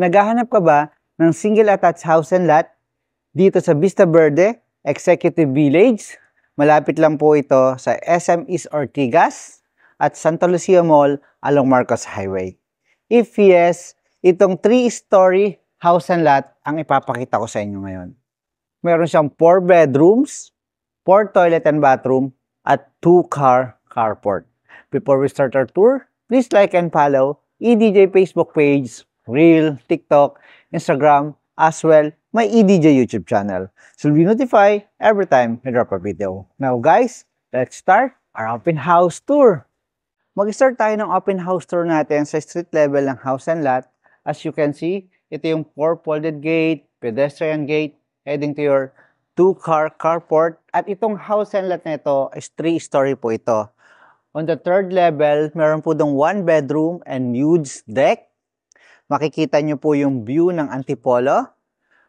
Naghahanap ka ba ng single attached house and lot dito sa Vista Verde Executive Village? Malapit lang po ito sa SM East Ortigas at Santa Lucia Mall along Marcos Highway. If yes, itong 3-story house and lot ang ipapakita ko sa inyo ngayon. Meron siyang 4 bedrooms, 4 toilet and bathroom, at 2-car carport. Before we start our tour, please like and follow EDJ Facebook page, Reel, TikTok, Instagram, as well my EDJ YouTube channel. So you'll be notified every time we drop a video. Now guys, let's start our open house tour. Mag-start tayo ng open house tour natin sa street level ng house and lot. As you can see, ito yung 4 folded gate, pedestrian gate, heading to your 2-car carport. At itong house and lot na ito is 3-story po ito. On the 3rd level, meron po dong 1 bedroom and huge deck. Makikita nyo po yung view ng Antipolo.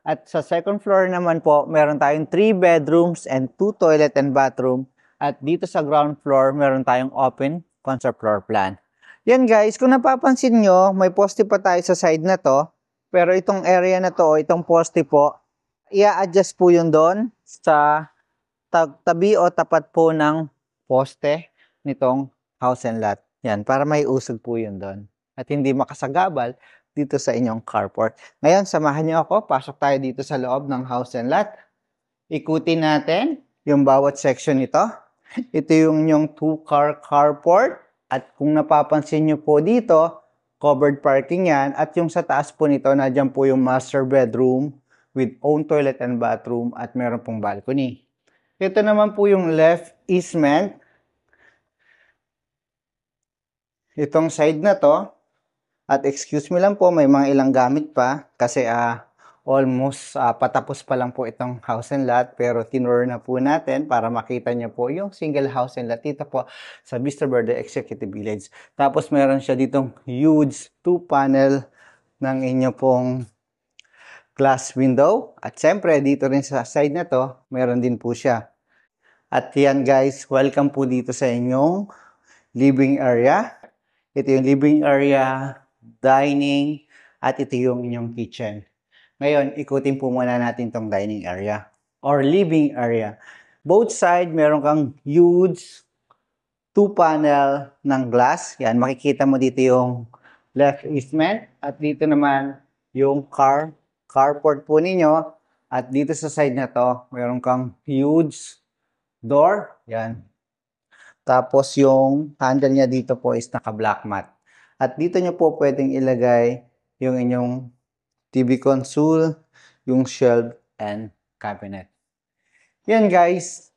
At sa 2nd floor naman po, meron tayong 3 bedrooms and 2 toilet and bathroom. At dito sa ground floor, meron tayong open concept floor plan. Yan guys, kung napapansin nyo, may poste pa tayo sa side na to. Pero itong area na to, itong poste po, i-adjust po yun doon sa tabi o tapat po ng poste nitong house and lot. Yan, para may usog po yun doon. At hindi makasagabal dito sa inyong carport. Ngayon, samahan niyo ako. Pasok tayo dito sa loob ng house and lot. Ikutin natin yung bawat section nito. Ito yung inyong 2-car carport. At kung napapansin nyo po dito, covered parking yan. At yung sa taas po nito, nadyan po yung master bedroom with own toilet and bathroom at meron pong balcony. Ito naman po yung left easement. Itong side na to. At excuse me lang po, may mga ilang gamit pa kasi almost patapos pa lang po itong house and lot, pero tinur na po natin para makita niyo po yung single house and lot dito po sa Vista Verde Executive Village. Tapos meron siya ditong huge 2-panel ng inyo pong glass window. At siyempre dito rin sa side na to, meron din po siya. At yan guys, welcome po dito sa inyong living area. Ito yung living area, dining, at ito yung inyong kitchen. Ngayon, ikutin po muna natin tong dining area or living area. Both side, meron kang huge 2-panel ng glass. Yan, makikita mo dito yung left easement at dito naman yung carport po ninyo. At dito sa side na to, meron kang huge door. Yan. Tapos yung handle niya dito po is naka-black mat. At dito nyo po pwedeng ilagay yung inyong TV console, yung shelf, and cabinet. Yan guys.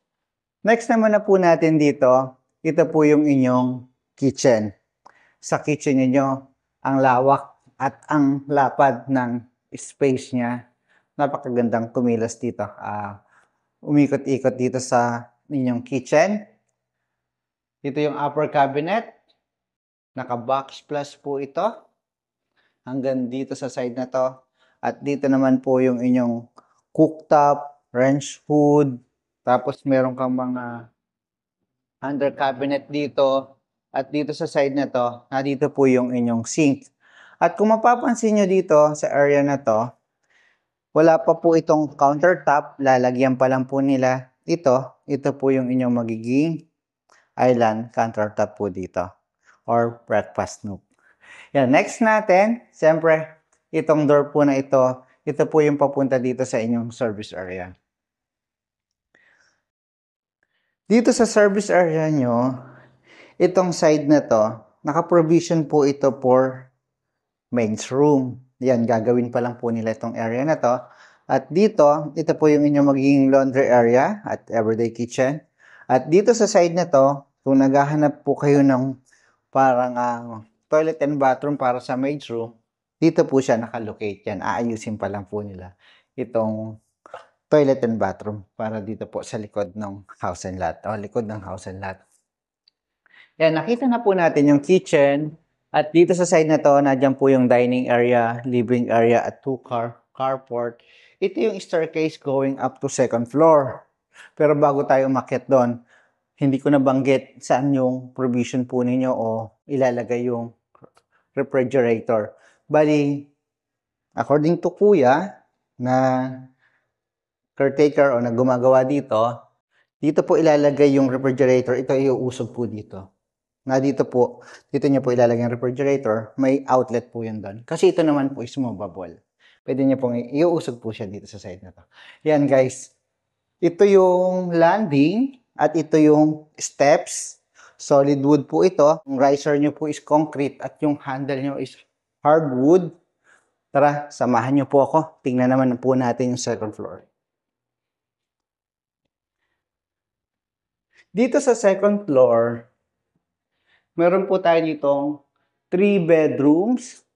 Next naman na po natin dito, ito po yung inyong kitchen. Sa kitchen niyo, ang lawak at ang lapad ng space niya. Napakagandang kumilos dito. Umikot-ikot dito sa inyong kitchen. Ito yung upper cabinet. Naka-box plus po ito. Hanggang dito sa side na to. At dito naman po yung inyong cooktop, range hood. Tapos meron kang mga under cabinet dito. At dito sa side na to, dito po yung inyong sink. At kung mapapansin nyo dito sa area na to, wala pa po itong countertop. Lalagyan pa lang po nila ito. Ito po yung inyong magiging island countertop po dito. Or breakfast nook. Yan, next natin, siyempre, itong door po na ito po yung papunta dito sa inyong service area. Dito sa service area nyo, itong side na to, naka-provision po ito for maid's room. Yan, gagawin pa lang po nila itong area na to. At dito, ito po yung inyong magiging laundry area at everyday kitchen. At dito sa side na to, kung naghahanap po kayo ng parang toilet and bathroom para sa maid's room, dito po siya nakalocate yan. Aayusin pa lang po nila itong toilet and bathroom para dito po sa likod ng house and lot o likod ng house and lot. Yan, nakita na po natin yung kitchen at dito sa side na to, nadyan po yung dining area, living area at 2-car carport. Ito yung staircase going up to 2nd floor. Pero bago tayo umakyat doon, hindi ko nabanggit saan yung provision po ninyo o ilalagay yung refrigerator. Bali, According to kuya na caretaker o na gumagawa dito po ilalagay yung refrigerator. Ito iuusog po dito. Dito niyo po ilalagay yung refrigerator. May outlet po yun doon. Kasi ito naman po is movable. Pwede niyo pong iuusog po siya dito sa side na to. Yan guys. Ito yung landing at ito yung steps. Solid wood po ito. Yung riser nyo po is concrete at yung handle nyo is hardwood. Tara, samahan nyo po ako. Tingnan naman po natin yung second floor. Dito sa second floor, meron po tayo ditong 3 bedrooms.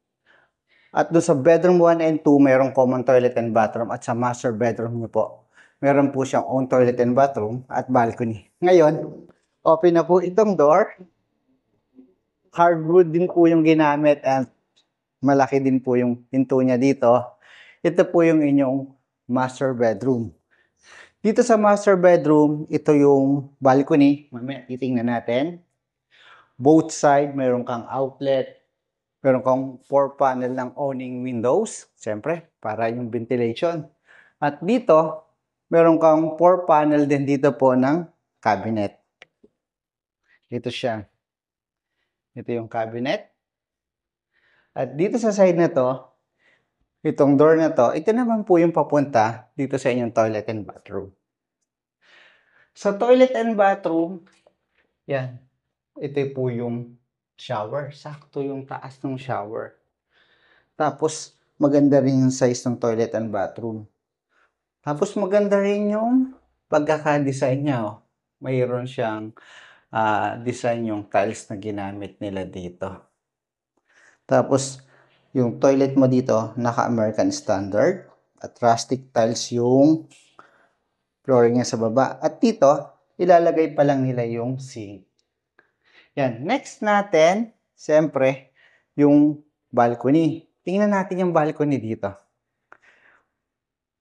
At doon sa bedroom 1 and 2, merong common toilet and bathroom. At sa master bedroom nyo po, meron po siyang own toilet and bathroom at balcony. Ngayon, open na po itong door. Hardwood din po yung ginamit at malaki din po yung pinto niya dito. Ito po yung inyong master bedroom. Dito sa master bedroom, ito yung balcony. Mamaya titingnan natin. Both side, meron kang outlet. Meron kang 4 panel ng awning windows. Siyempre, para yung ventilation. At dito, meron kang 4 panel din dito po ng cabinet. Ito siya. Ito yung cabinet. At dito sa side na to, itong door na to, ito naman po yung papunta dito sa inyong toilet and bathroom. Sa toilet and bathroom, yan. Ito po yung shower. Sakto yung taas ng shower. Tapos, maganda rin yung size ng toilet and bathroom. Tapos, maganda rin yung pagkaka-design niya. Oh. Mayroon siyang design yung tiles na ginamit nila dito. Tapos, yung toilet mo dito, naka-American standard. At rustic tiles yung flooring niya sa baba. At dito, ilalagay pa lang nila yung sink. Yan. Next natin, siyempre, yung balcony. Tingnan natin yung balcony dito.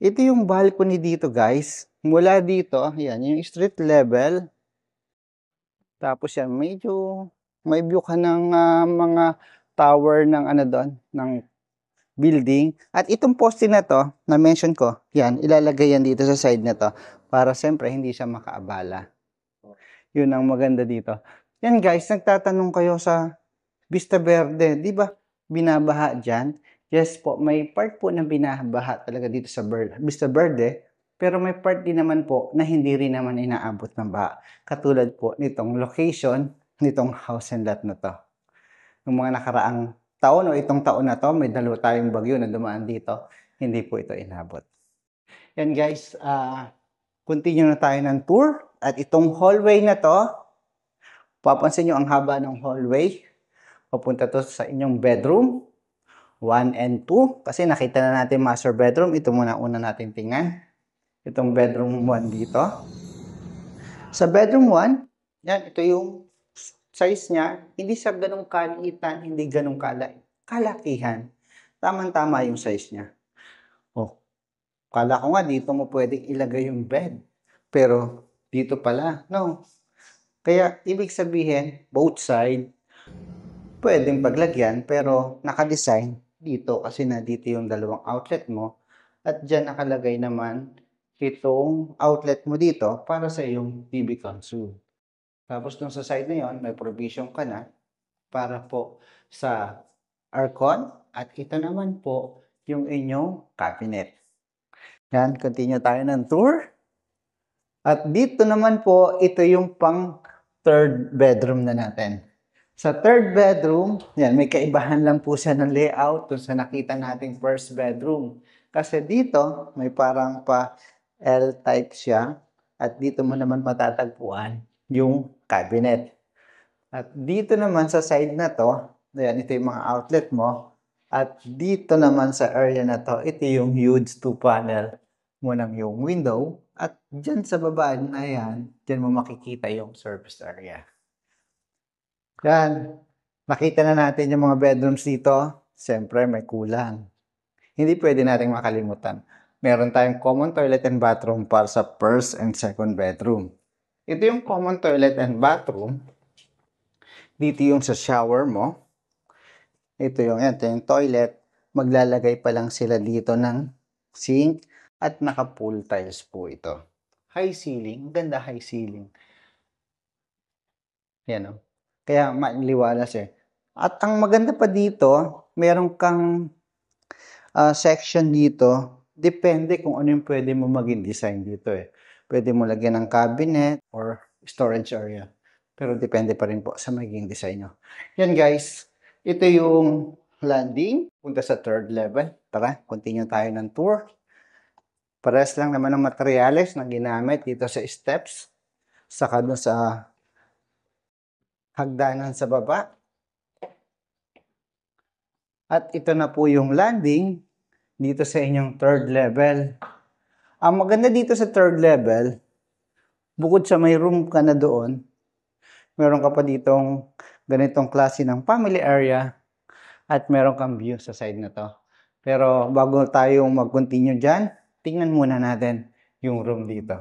Ito yung balcony dito, guys. Mula dito, yan, yung street level. Tapos yan, medyo may view ka ng mga tower ng ano doon, ng building. At itong poste na to, na mention ko, yan, ilalagay yan dito sa side na to para siyempre hindi siya makaabala. Yun ang maganda dito. Yan guys, nagtatanong kayo sa Vista Verde, di ba binabaha dyan? Yes po, may part po na binabaha talaga dito sa Vista Verde, pero may part din naman po na hindi rin naman inaabot ng baha. Katulad po nitong location, nitong house and lot na to. Yung mga nakaraang taon o itong taon na to, may dalawa tayong bagyo na dumaan dito, hindi po ito inabot. Yan guys, continue na tayo ng tour. At itong hallway na to, papansin nyo ang haba ng hallway. Papunta to sa inyong bedroom 1 and 2. Kasi nakita na natin master bedroom. Ito muna una natin tingnan. Itong bedroom 1 dito. Sa bedroom 1, yan, ito yung size niya. Hindi siya ganong kaliitan, hindi ganong kalakihan. Tama-tama yung size niya. Oh, kala ko nga dito mo pwedeng ilagay yung bed. Pero dito pala, no. Kaya ibig sabihin, both side, pwedeng paglagyan, pero naka-design dito kasi na dito yung dalawang outlet mo. At dyan nakalagay naman itong outlet mo dito para sa iyong TV console. Tapos dun sa side na yon, may provision ka na para po sa aircon. At ito naman po yung inyong cabinet. Yan, continue tayo ng tour. At dito naman po, ito yung pang third bedroom na natin. Sa third bedroom, yan, may kaibahan lang po siya ng layout dun sa nakita nating first bedroom. Kasi dito, may parang pa L-type siya. At dito mo naman matatagpuan yung cabinet. At dito naman sa side na to, yan, ito yung mga outlet mo. At dito naman sa area na to, ito yung huge 2-panel mo ng yung window. At dyan sa baba na yan, dyan mo makikita yung service area. Yan. Nakita na natin yung mga bedrooms dito. Siyempre, may kulang. Hindi pwede nating makalimutan. Meron tayong common toilet and bathroom para sa first and second bedroom. Ito yung common toilet and bathroom. Dito yung sa shower mo. Ito yung toilet. maglalagay pa lang sila dito ng sink at naka-pool tiles po ito. High ceiling, ganda high ceiling. Yan o. Kaya maliwalas eh. At ang maganda pa dito, meron kang section dito. Depende kung ano yung pwede mo maging design dito eh. Pwede mo lagyan ng cabinet or storage area. Pero depende pa rin po sa magiging design nyo. Yan guys, ito yung landing. Punta sa third level. Tara, continue tayo ng tour. Parehas lang naman ng materyales na ginamit dito sa steps. Saka dun sa hagdanan sa baba. At ito na po yung landing dito sa inyong third level. Ang maganda dito sa third level, bukod sa may room ka na doon, meron ka pa ditong ganitong klase ng family area at meron kang view sa side na to. Pero bago tayo mag-continue dyan, tingnan muna natin yung room dito.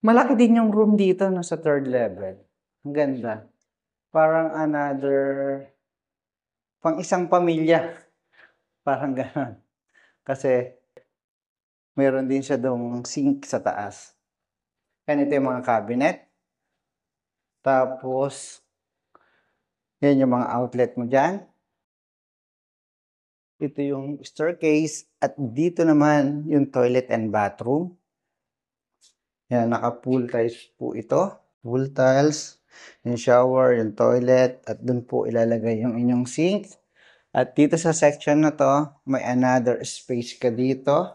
Malaki din yung room dito no, sa third level. Ang ganda. Parang pang isang pamilya. Parang gano'n. Kasi meron din siya dong sink sa taas. Yan, ito yung mga cabinet. Tapos, yan yung mga outlet mo dyan. Ito yung staircase. At dito naman yung toilet and bathroom. Yan, naka-pool tiles po ito. Pool tiles, yung shower, yung toilet. At dun po ilalagay yung inyong sink. At dito sa section na to, may another space ka dito.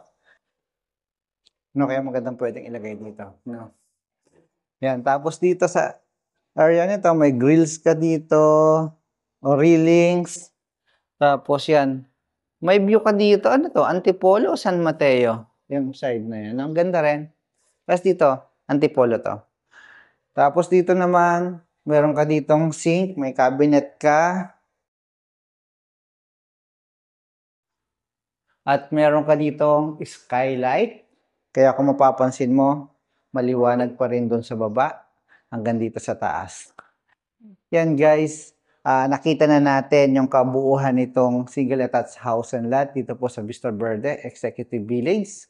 No, kaya magandang pwedeng ilagay dito. No. Yan, tapos dito sa area nito, may grills ka dito, o railings. Tapos yan, may view ka dito. Ano to? Antipolo o San Mateo? Yung side na yan. Ang ganda rin. Tapos dito, Antipolo to. Tapos dito naman, meron ka ditong sink, may cabinet ka. At meron ka ditong skylight. Kaya kung mapapansin mo, maliwanag pa rin doon sa baba hanggang dito sa taas. Yan guys, nakita na natin yung kabuuhan nitong single attached house and lot dito po sa Vista Verde Executive Village.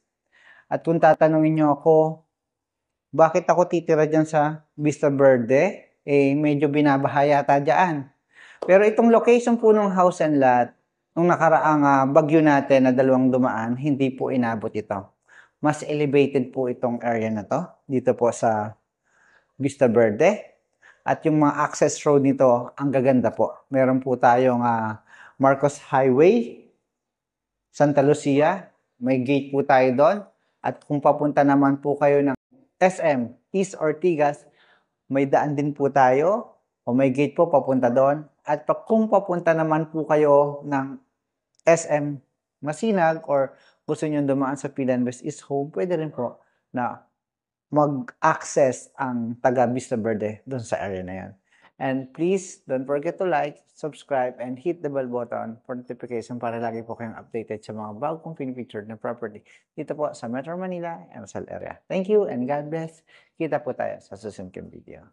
At kung tatanungin nyo ako, bakit ako titira dyan sa Vista Verde? Eh, medyo binabaha yata dyan. Pero itong location po ng house and lot, nung nakaraang bagyo natin na dalawang dumaan, hindi po inabot ito. Mas elevated po itong area na to, dito po sa Vista Verde. At yung mga access road nito, ang gaganda po. Meron po tayong Marcos Highway, Santa Lucia. May gate po tayo doon. At kung papunta naman po kayo ng SM, East Ortigas, may daan din po tayo. O may gate po papunta doon. At kung papunta naman po kayo ng SM Masinag or gusto nyo dumaan sa Pilan West East Home, pwede rin po na mag-access ang taga Vista Verde doon sa area na yan. And please, don't forget to like, subscribe, and hit the bell button for notification para lagi po kayong updated sa mga bagong pinipictured na property dito po sa Metro Manila and Rizal area. Thank you and God bless. Kita po tayo sa susunod kong video.